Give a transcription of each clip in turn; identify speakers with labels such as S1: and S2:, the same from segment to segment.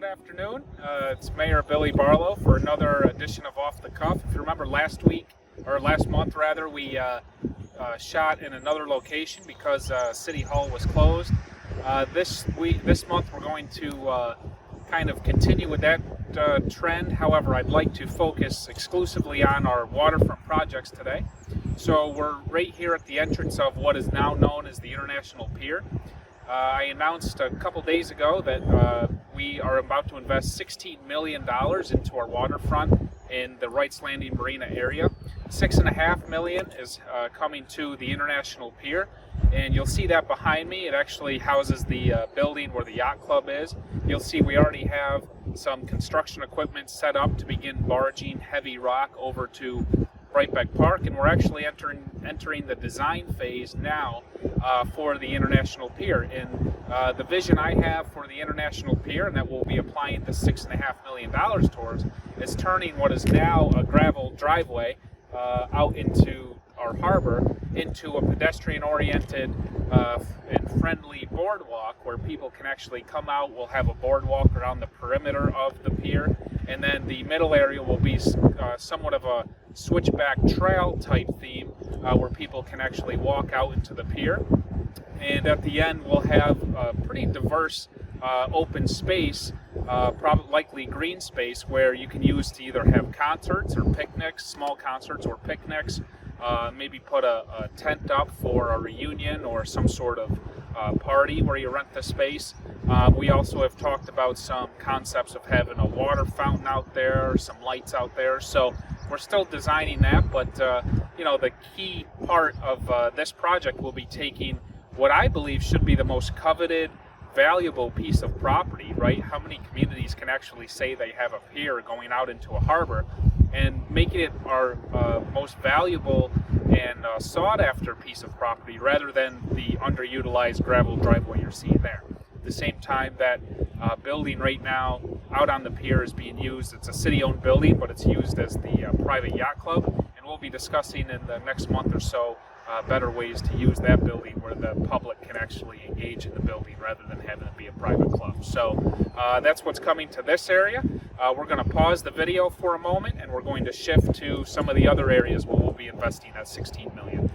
S1: afternoon. It's Mayor Billy Barlow for another edition of Off the Cuff. If you remember last month rather, we shot in another location because City Hall was closed. This month we're going to kind of continue with that trend. However, I'd like to focus exclusively on our waterfront projects today. So we're right here at the entrance of what is now known as the International Pier. I announced a couple days ago that we are about to invest $16 million into our waterfront in the Wright's Landing Marina area. $6.5 million is coming to the International Pier, and you'll see that behind me. It actually houses the building where the yacht club is. You'll see we already have some construction equipment set up to begin barging heavy rock over to Wright Park, and we're actually entering the design phase now for the International Pier. And the vision I have for the International Pier, and that we'll be applying the $6.5 million towards, is turning what is now a gravel driveway out into our harbor into a pedestrian-oriented and friendly boardwalk where people can actually come out. We'll have a boardwalk around the perimeter of the pier, and then the middle area will be somewhat of a switchback trail type theme where people can actually walk out into the pier. And at the end we'll have a pretty diverse open space, probably likely green space, where you can use to either have concerts or picnics, small concerts or picnics, maybe put a tent up for a reunion or some sort of party where you rent the space. We also have talked about some concepts of having a water fountain out there, some lights out there. So we're still designing that, but the key part of this project will be taking what I believe should be the most coveted, valuable piece of property, right? How many communities can actually say they have a pier going out into a harbor, and making it our most valuable and sought after piece of property rather than the underutilized gravel driveway you're seeing there. At the same time, that building right now out on the pier is being used. It's a city-owned building, but it's used as the private yacht club, and we'll be discussing in the next month or so better ways to use that building where the public can actually engage in the building rather than having it be a private club. So that's what's coming to this area. We're going to pause the video for a moment, and we're going to shift to some of the other areas where we'll be investing that $16 million.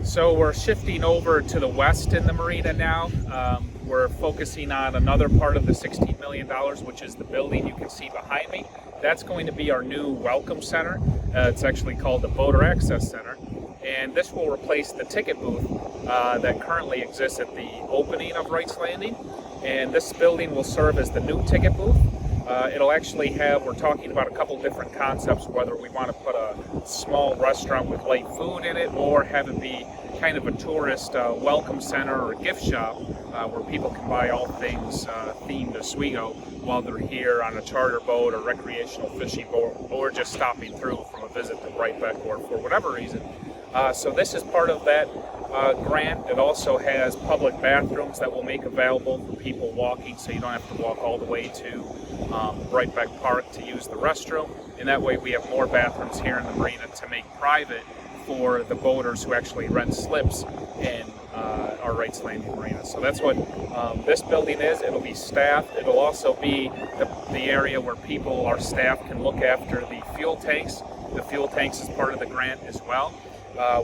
S1: So we're shifting over to the west in the marina now. We're focusing on another part of the $16 million, which is the building you can see behind me. That's going to be our new welcome center. It's actually called the Boater Access Center. And this will replace the ticket booth that currently exists at the opening of Wright's Landing. And this building will serve as the new ticket booth. It'll actually have, we're talking about a couple different concepts, whether we want to put a small restaurant with light food in it or have it be kind of a tourist welcome center or gift shop where people can buy all things themed Oswego while they're here on a charter boat or recreational fishing boat, or just stopping through from a visit to Wright or for whatever reason. So this is part of that grant. It also has public bathrooms that we'll make available for people walking, so you don't have to walk all the way to Wright Park to use the restroom. And that way we have more bathrooms here in the marina to make private for the boaters who actually rent slips in our Wright's Landing Marina. So that's what this building is. It'll be staffed. It'll also be the area where our staff can look after the fuel tanks. The fuel tanks is part of the grant as well.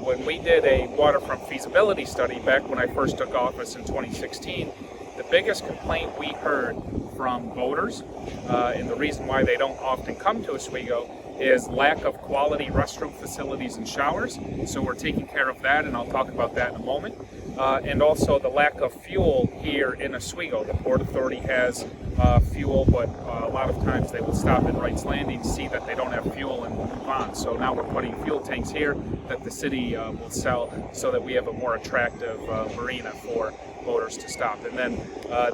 S1: When we did a waterfront feasibility study back when I first took office in 2016, the biggest complaint we heard from boaters, and the reason why they don't often come to Oswego, is lack of quality restroom facilities and showers. So we're taking care of that, and I'll talk about that in a moment. And also the lack of fuel here in Oswego. The Port Authority has fuel, but a lot of times they will stop at Wright's Landing, see that they don't have fuel, and move on. So now we're putting fuel tanks here that the city will sell so that we have a more attractive marina for boaters to stop. And then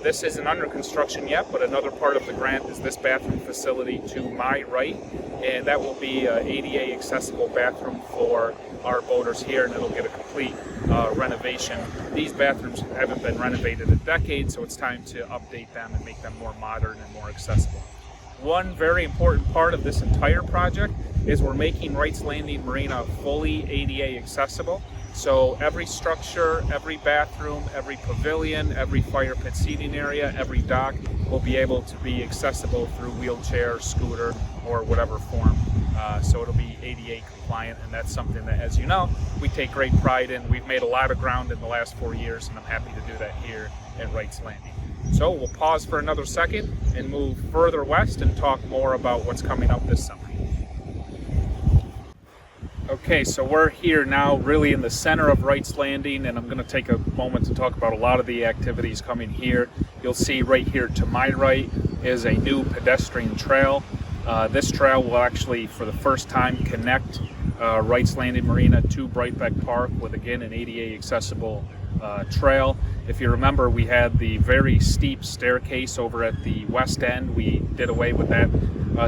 S1: this isn't under construction yet, but another part of the grant is this bathroom facility to my right, and that will be an ADA accessible bathroom for our boaters here, and it'll get a complete renovation. These bathrooms haven't been renovated in decades, so it's time to update them and make them more modern and more accessible. One very important part of this entire project is we're making Wright's Landing Marina fully ADA accessible. So every structure, every bathroom, every pavilion, every fire pit seating area, every dock will be able to be accessible through wheelchair, scooter, or whatever form. So it'll be ADA compliant, and that's something that, as you know, we take great pride in. We've made a lot of ground in the last 4 years, and I'm happy to do that here at Wright's Landing. So we'll pause for another second and move further west and talk more about what's coming up this summer. Okay, so we're here now really in the center of Wright's Landing, and I'm going to take a moment to talk about a lot of the activities coming here. You'll see right here to my right is a new pedestrian trail. This trail will actually, for the first time, connect Wright's Landing Marina to Brightbeck Park with, again, an ADA accessible trail. If you remember, we had the very steep staircase over at the west end. We did away with that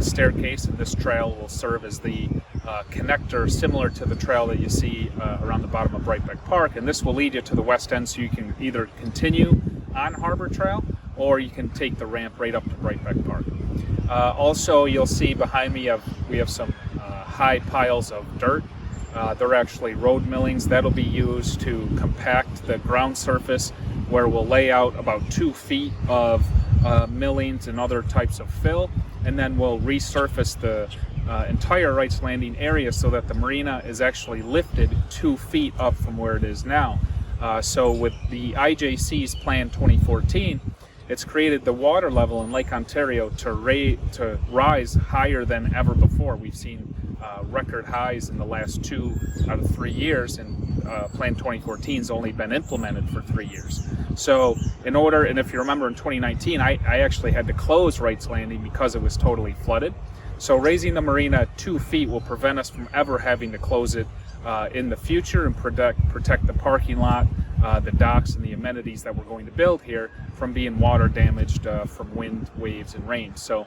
S1: staircase, and this trail will serve as the connector similar to the trail that you see around the bottom of Brightbeck Park, and this will lead you to the west end, so you can either continue on Harbor Trail or you can take the ramp right up to Brightbeck Park. Also, you'll see behind me we have some high piles of dirt. They're actually road millings. That'll be used to compact the ground surface, where we'll lay out about 2 feet of millings and other types of fill, and then we'll resurface the entire Wright's Landing area so that the marina is actually lifted 2 feet up from where it is now. So with the IJC's Plan 2014, it's created the water level in Lake Ontario to rise higher than ever before. We've seen record highs in the last 2 out of 3 years, and Plan 2014 has only been implemented for 3 years. So and if you remember in 2019, I actually had to close Wright's Landing because it was totally flooded. So raising the marina 2 feet will prevent us from ever having to close it in the future, and protect the parking lot, the docks, and the amenities that we're going to build here from being water damaged from wind, waves, and rain. So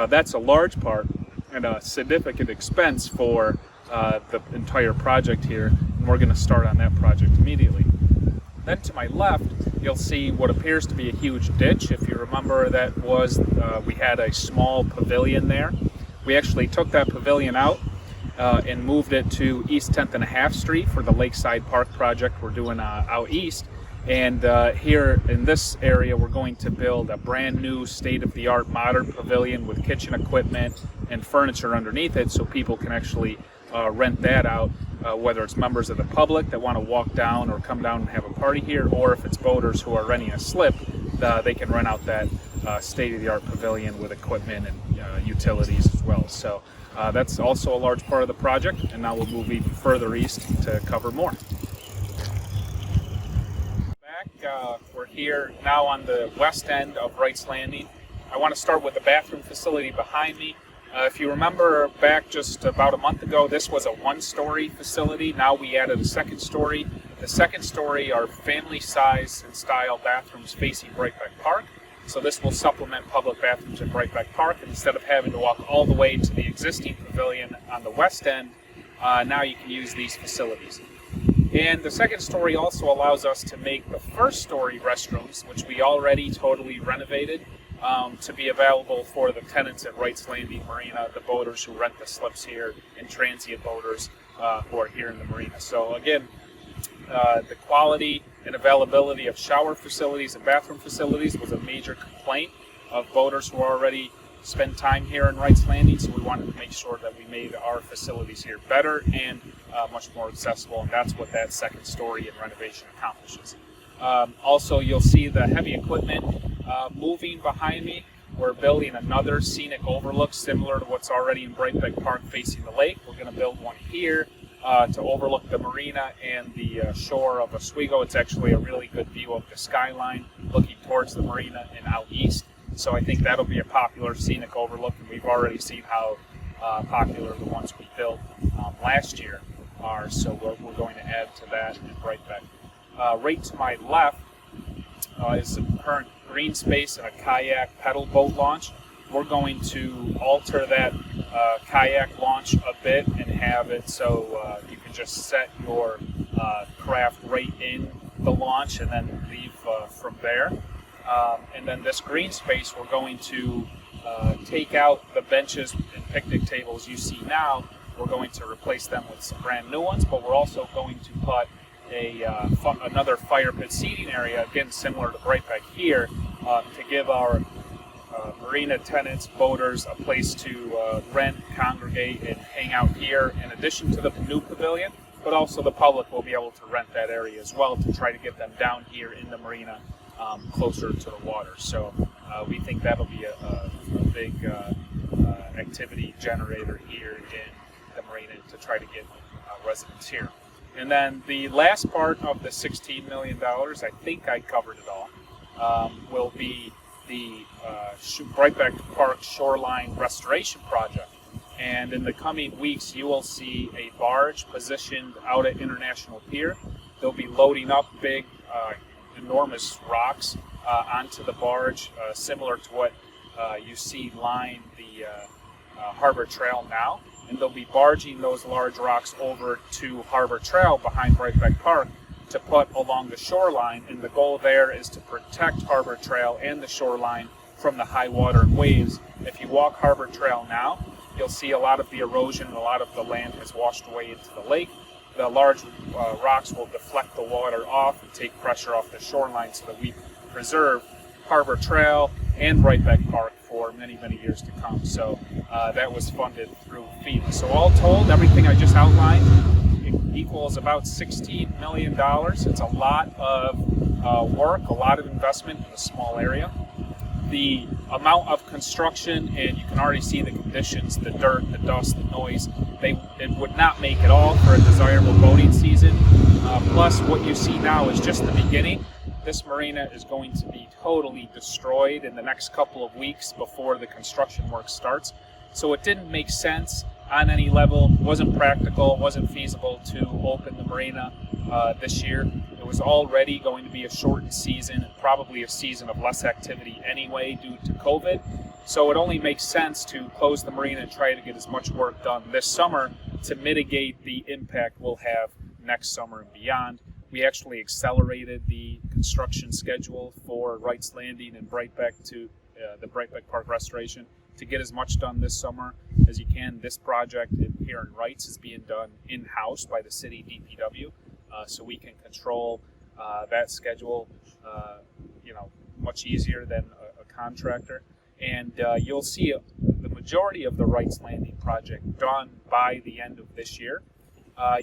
S1: that's a large part and a significant expense for the entire project here, and we're going to start on that project immediately. Then to my left, you'll see what appears to be a huge ditch. If you remember, that was we had a small pavilion there. We actually took that pavilion out and moved it to East 10th and a half Street for the Lakeside Park project we're doing out east. And here in this area, we're going to build a brand new state-of-the-art modern pavilion with kitchen equipment and furniture underneath it, so people can actually rent that out, whether it's members of the public that want to walk down or come down and have a party here, or if it's boaters who are renting a slip, they can rent out that state-of-the-art pavilion with equipment and utilities as well. So that's also a large part of the project, and now we'll move even further east to cover more. We're here now on the west end of Wright's Landing. I want to start with the bathroom facility behind me. If you remember back just about a month ago, this was a one-story facility. Now we added a second story. The second story are family size and style bathrooms facing Brightbeck Park. So this will supplement public bathrooms in Brightbeck Park, and instead of having to walk all the way to the existing pavilion on the west end, now you can use these facilities. And the second story also allows us to make the first story restrooms, which we already totally renovated, to be available for the tenants at Wright's Landing Marina, the boaters who rent the slips here, and transient boaters who are here in the marina. So again, the quality and availability of shower facilities and bathroom facilities was a major complaint of boaters who already spend time here in Wright's Landing, so we wanted to make sure that we made our facilities here better and much more accessible, and that's what that second story and renovation accomplishes. Also, you'll see the heavy equipment moving behind me. We're building another scenic overlook similar to what's already in Brightbeck Park facing the lake. We're going to build one here to overlook the marina and the shore of Oswego. It's actually a really good view of the skyline looking towards the marina and out east. So I think that'll be a popular scenic overlook, and we've already seen how popular the ones we built last year are. So we're going to add to that in Brightbeck. Right to my left is some current green space and a kayak pedal boat launch. We're going to alter that kayak launch a bit and have it so you can just set your craft right in the launch and then leave from there. And then this green space, we're going to take out the benches and picnic tables you see now. We're going to replace them with some brand new ones, but we're also going to put another fire pit seating area, again similar to right back here, to give our marina tenants, boaters, a place to rent, congregate, and hang out here in addition to the new pavilion, but also the public will be able to rent that area as well to try to get them down here in the marina closer to the water. So we think that'll be a big activity generator here in the marina to try to get residents here. And then the last part of the $16 million, I think I covered it all, will be the Wright Park Shoreline Restoration Project. And in the coming weeks, you will see a barge positioned out at International Pier. They'll be loading up big, enormous rocks onto the barge, similar to what you see line the Harbor Trail now. And they'll be barging those large rocks over to Harbor Trail behind Wright Park to put along the shoreline, and the goal there is to protect Harbor Trail and the shoreline from the high water and waves. If you walk Harbor Trail now, you'll see a lot of the erosion and a lot of the land has washed away into the lake. The large rocks will deflect the water off and take pressure off the shoreline so that we preserve Harbor Trail and Wright Park for many, many years to come. So that was funded through FEMA. So all told, everything I just outlined equals about $16 million. It's a lot of work, a lot of investment in a small area. The amount of construction, and you can already see the conditions, the dirt, the dust, the noise, it would not make it all for a desirable boating season. Plus, what you see now is just the beginning. This marina is going to be totally destroyed in the next couple of weeks before the construction work starts. So it didn't make sense on any level, wasn't practical, wasn't feasible to open the marina this year. It was already going to be a shortened season and probably a season of less activity anyway due to COVID. So it only makes sense to close the marina and try to get as much work done this summer to mitigate the impact we'll have next summer and beyond. We actually accelerated the construction schedule for Wright's Landing and the Wright Park restoration to get as much done this summer as you can. This project here in Wright's is being done in-house by the city DPW, so we can control that schedule much easier than a contractor. And you'll see the majority of the Wright's Landing project done by the end of this year.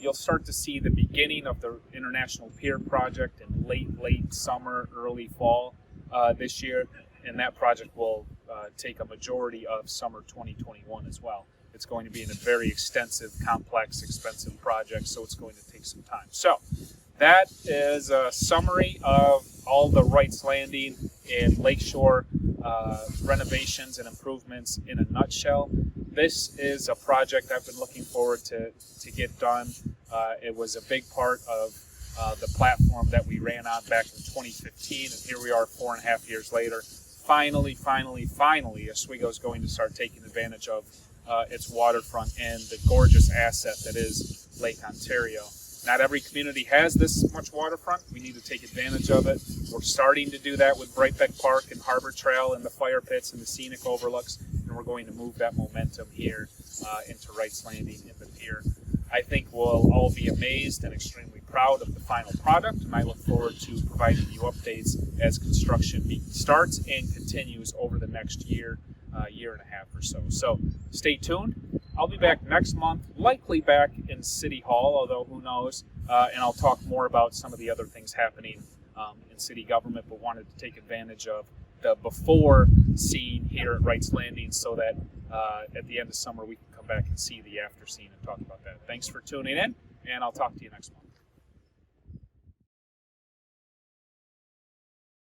S1: You'll start to see the beginning of the International Pier project in late summer, early fall this year, and that project will take a majority of summer 2021 as well. It's going to be in a very extensive, complex, expensive project, so it's going to take some time. So that is a summary of all the Wright's Landing and Lakeshore renovations and improvements in a nutshell. This is a project I've been looking forward to get done. It was a big part of the platform that we ran on back in 2015, and here we are 4.5 years later. Finally, Oswego is going to start taking advantage of its waterfront and the gorgeous asset that is Lake Ontario. Not every community has this much waterfront. We need to take advantage of it. We're starting to do that with Wright Park and Harbor Trail and the fire pits and the scenic overlooks, and we're going to move that momentum here into Wright's Landing and the pier. I think we'll all be amazed and extremely proud of the final product, and I look forward to providing you updates as construction starts and continues over the next year and a half or so. So stay tuned. I'll be back next month, likely back in City Hall, although who knows, and I'll talk more about some of the other things happening in city government, but wanted to take advantage of the before scene here at Wright's Landing so that at the end of summer we can come back and see the after scene and talk about that. Thanks for tuning in, and I'll talk to you next month.